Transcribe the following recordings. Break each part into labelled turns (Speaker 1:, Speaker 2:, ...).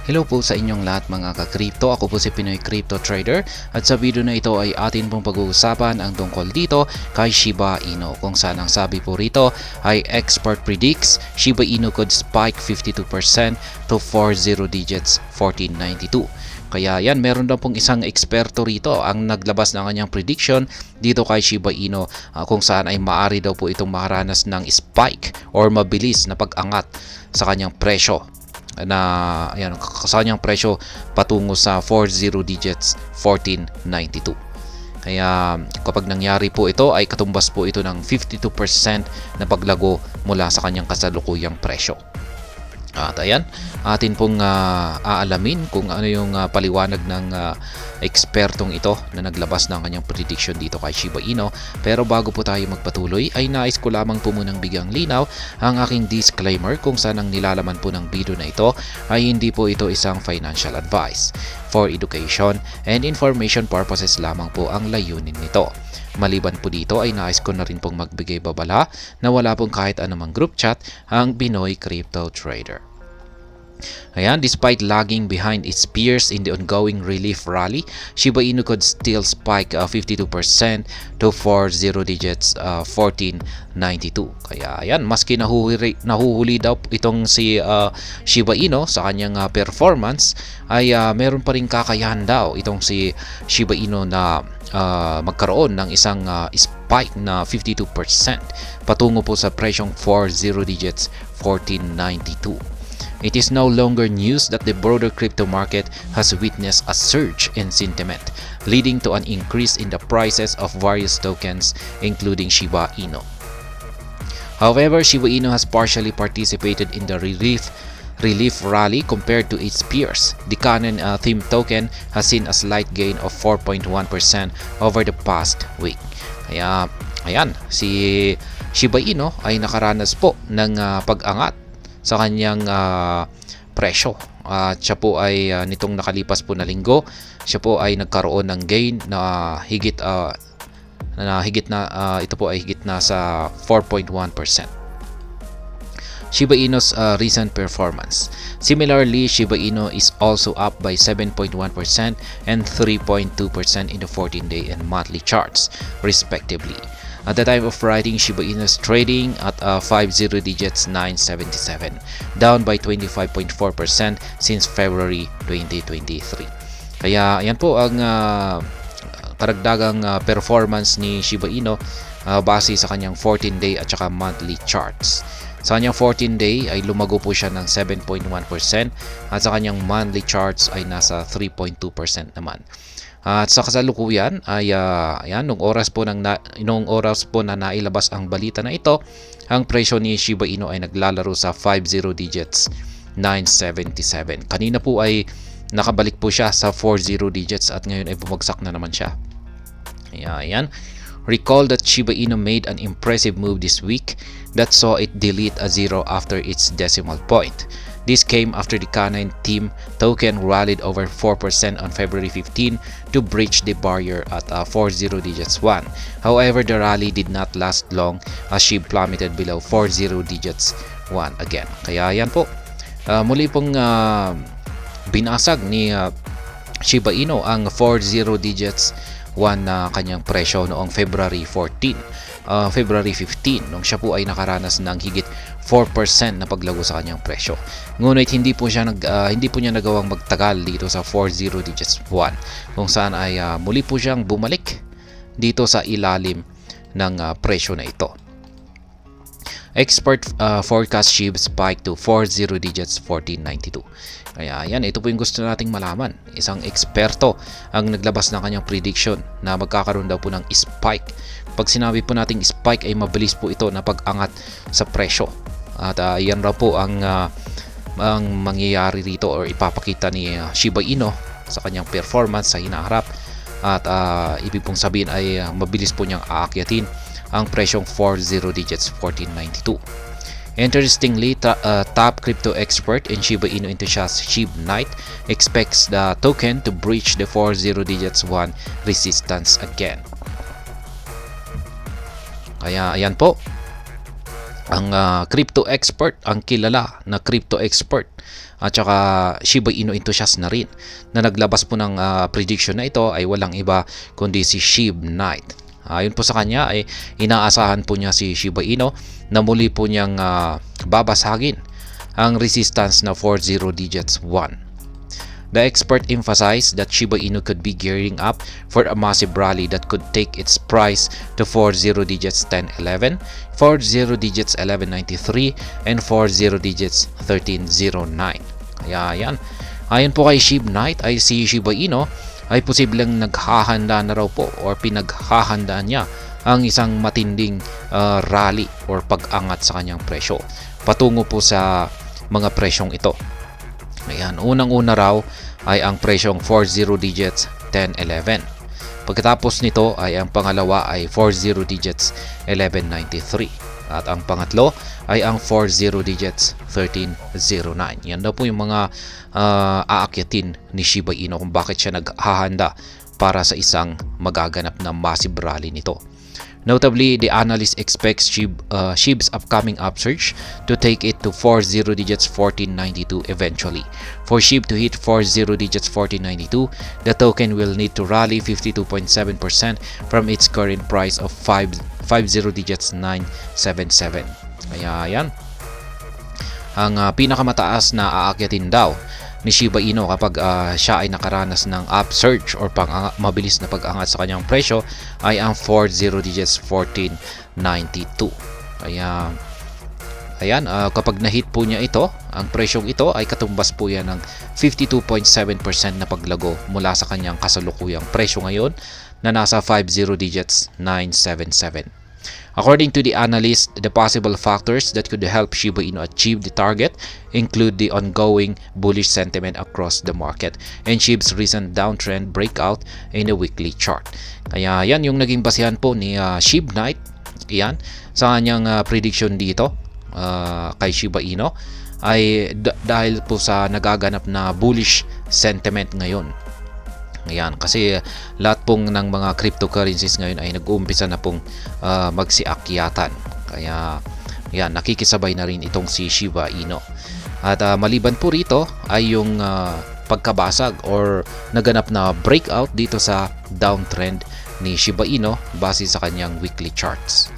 Speaker 1: Hello po sa inyong lahat mga ka-crypto. Ako po si Pinoy Crypto Trader at sa video na ito ay atin pong pag-uusapan ang tungkol dito kay Shiba Inu, kung saan ang sabi po rito ay expert predicts Shiba Inu could spike 52% to 40 digits 1492. Kaya yan, meron daw pong isang eksperto rito ang naglabas ng kanyang prediction dito kay Shiba Inu, kung saan ay maaari daw po itong makaranas ng spike or mabilis na pag-angat sa kanyang presyo na ayan, sa kanyang presyo patungo sa 40 digits 1492. Kaya kapag nangyari po ito ay katumbas po ito ng 52% na paglago mula sa kanyang kasalukuyang presyo. At ayan, atin pong aalamin kung ano yung paliwanag ng ekspertong ito na naglabas ng kanyang prediction dito kay Shiba Inu. Pero bago po tayo magpatuloy ay nais ko lamang po munang bigyang linaw ang aking disclaimer kung saan ang nilalaman po ng video na ito ay hindi po ito isang financial advice. For education and information purposes lamang po ang layunin nito. Maliban po dito ay nais ko na rin pong magbigay babala na wala pong kahit anumang group chat ang Pinoy Crypto Trader. Ayan, despite lagging behind its peers in the ongoing relief rally, Shiba Inu could still spike 52% to 40 digits 1492. Kaya ayan, maski nahuhuli daw itong si Shiba Inu sa kanyang performance ay meron pa rin kakayahan daw itong si Shiba Inu na magkaroon ng isang spike na 52% patungo po sa presyong 40 digits 1492. It is no longer news that the broader crypto market has witnessed a surge in sentiment, leading to an increase in the prices of various tokens, including Shiba Inu. However, Shiba Inu has partially participated in the relief rally compared to its peers. The Canon theme token has seen a slight gain of 4.1% over the past week. Kaya, ayan, si Shiba Inu ay nakaranas po ng pag-angat sa kanyang presyo. At siya po ay nitong nakalipas po na linggo, siya po ay nagkaroon ng gain na higit ito po ay higit na sa 4.1%. Shiba Inu's recent performance. Similarly, Shiba Inu is also up by 7.1% and 3.2% in the 14-day and monthly charts, respectively. At the time of writing, Shiba Inu is trading at 50 digits 977, down by 25.4% since February 2023. Kaya ayan po ang karagdagang performance ni Shiba Inu base sa kanyang 14-day at saka monthly charts. Sa kanyang 14-day ay lumago po siya ng 7.1% at sa kanyang monthly charts ay nasa 3.2% naman. At sa kasalukuyan ay ayan, nung oras po na nailabas ang balita na ito, ang presyo ni Shiba Inu ay naglalaro sa 50 digits 977. Kanina po ay nakabalik po siya sa 40 digits at ngayon ay bumagsak na naman siya. Ayan. Recall that Shiba Inu made an impressive move this week that saw it delete a zero after its decimal point. This came after the Canine Team token rallied over 4% on February 15 to breach the barrier at 40 digits 1. However, the rally did not last long as she plummeted below 40 digits 1 again. Kaya yan po, muli pong binasag ni Shiba Inu ang 40 digits 1 na kanyang presyo noong February 15 nung siya po ay nakaranas ng higit 4% na paglago sa kanyang presyo. Ngunit hindi po niya nagawang magtagal dito sa 40 digits 1 kung saan ay muli po siyang bumalik dito sa ilalim ng presyo na ito. Expert forecast SHIB spike to 40 digits 1492. Kaya yan, ito po yung gusto nating malaman. Isang eksperto ang naglabas ng kanyang prediction na magkakaroon daw po ng spike. Pag sinabi po nating spike ay mabilis po ito na pag-angat sa presyo. At yan raw po ang mangyayari rito or ipapakita ni Shiba Inu sa kanyang performance sa hinaharap. At ibig pong sabihin ay mabilis po niyang aakyatin ang presyong 40 digits 1492. Interestingly, top crypto expert in Shiba Inu enthusiast Shib Knight expects the token to breach the 40 digits 1 resistance again. Kaya ayan po, ang crypto expert, ang kilala na crypto expert at saka Shiba Inu enthusiast na rin, na naglabas po ng prediction na ito ay walang iba kundi si Shib Knight. Ayon po sa kanya ay inaasahan po niya si Shiba Inu na muli po niyang babasagin ang resistance na 40 digits 1. The expert emphasized that Shiba Inu could be gearing up for a massive rally that could take its price to 40 digits 1011, 40 digits 1193, and 40 digits 1309. Kaya yan. Ayon po kay Shib Knight ay si Shiba Inu ay posibleng naghahanda na raw po or pinaghahanda niya ang isang matinding rally or pag-angat sa kanyang presyo patungo po sa mga presyong ito. Ayan, unang-una raw ay ang presyong 40 digits 1011. Pagkatapos nito ay ang pangalawa ay 40 digits 1193. At ang pangatlo ay ang 40 digits 1309. Yan daw po yung mga aakyatin ni Shiba Inu kung bakit siya naghahanda para sa isang magaganap na massive rally nito. Notably, the analyst expects SHIB's upcoming upsurge to take it to 40 digits 1492 eventually. For SHIB to hit 40 digits 1492, the token will need to rally 52.7% from its current price of 50 digits 977. Kaya yan, ang pinakamataas na aakyatin daw ni Shiba Inu kapag siya ay nakaranas ng upsurge or mabilis na pag-angat sa kanyang presyo ay ang 40 digits 1492. Kaya ayan, kapag na-hit po niya ito, ang presyong ito ay katumbas po yan ng 52.7% na paglago mula sa kanyang kasalukuyang presyo ngayon na nasa 50 digits 977. According to the analyst, the possible factors that could help Shiba Inu achieve the target include the ongoing bullish sentiment across the market and SHIB's recent downtrend breakout in the weekly chart. Kaya yan yung naging basihan po ni Shib Knight yan sa kanyang prediction dito kay Shiba Inu ay dahil po sa nagaganap na bullish sentiment ngayon. Ayan, kasi lahat pong ng mga cryptocurrencies ngayon ay nag-uumpisa na pong magsiakyatan. Kaya yan, nakikisabay na rin itong si Shiba Inu. At maliban po rito ay yung pagkabasag or naganap na breakout dito sa downtrend ni Shiba Inu base sa kanyang weekly charts.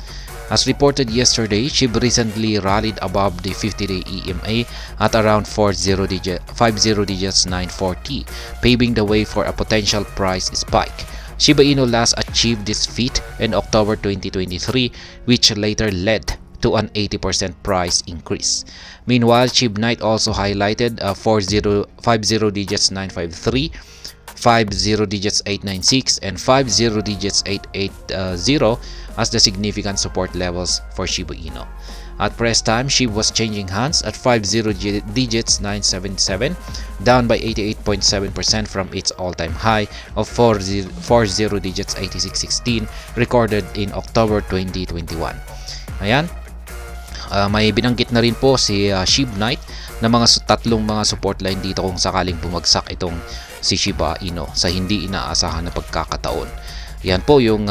Speaker 1: As reported yesterday, SHIB recently rallied above the 50-day EMA at around 50 digits 940, paving the way for a potential price spike. Shiba Inu last achieved this feat in October 2023, which later led to an 80% price increase. Meanwhile, Shib Knight also highlighted 50 digits 953, 50 digits 896, and 50 digits 880 as the significant support levels for Shiba Inu. At press time, SHIB was changing hands at 50 digits 977, down by 88.7% from its all-time high of 40 digits 8616 recorded in October 2021. Ayan, may binanggit na rin po si Shib Knight na tatlong mga support line dito kung sakaling bumagsak itong si Shiba Inu sa hindi inaasahan na pagkakataon. Yan po yung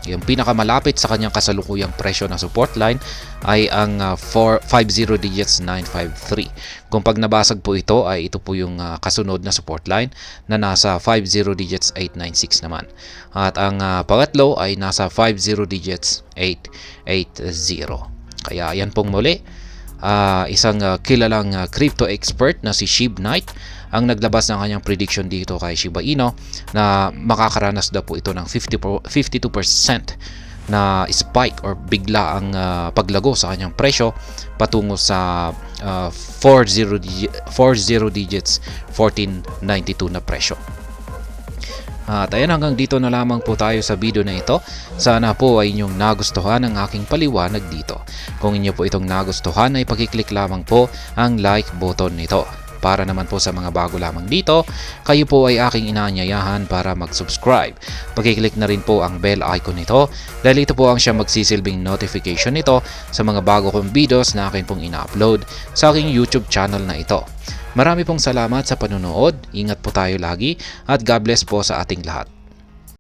Speaker 1: pinakamalapit sa kanyang kasalukuyang presyo na support line ay ang 50 digits 953. Kung pag nabasag po ito ay ito po yung kasunod na support line na nasa 50 digits 896 naman. At ang pangatlo ay nasa 50 digits 880. Kaya yan pong muli, isang kilalang crypto expert na si Shib Knight ang naglabas ng kanyang prediction dito kay Shiba Inu na makakaranas daw po ito ng 52% na spike or bigla ang paglago sa kanyang presyo patungo sa 40 digits 1492 na presyo. At ayan, hanggang dito na lamang po tayo sa video na ito. Sana po ay inyong nagustuhan ang aking paliwanag dito. Kung inyo po itong nagustuhan ay pakiclick lamang po ang like button nito. Para naman po sa mga bago lamang dito, kayo po ay aking inaanyayahan para mag-subscribe. Pakiclick na rin po ang bell icon nito dahil ito po ang siya magsisilbing notification nito sa mga bago kong videos na akin pong ina-upload sa aking YouTube channel na ito. Marami pong salamat sa panonood, ingat po tayo lagi at God bless po sa ating lahat.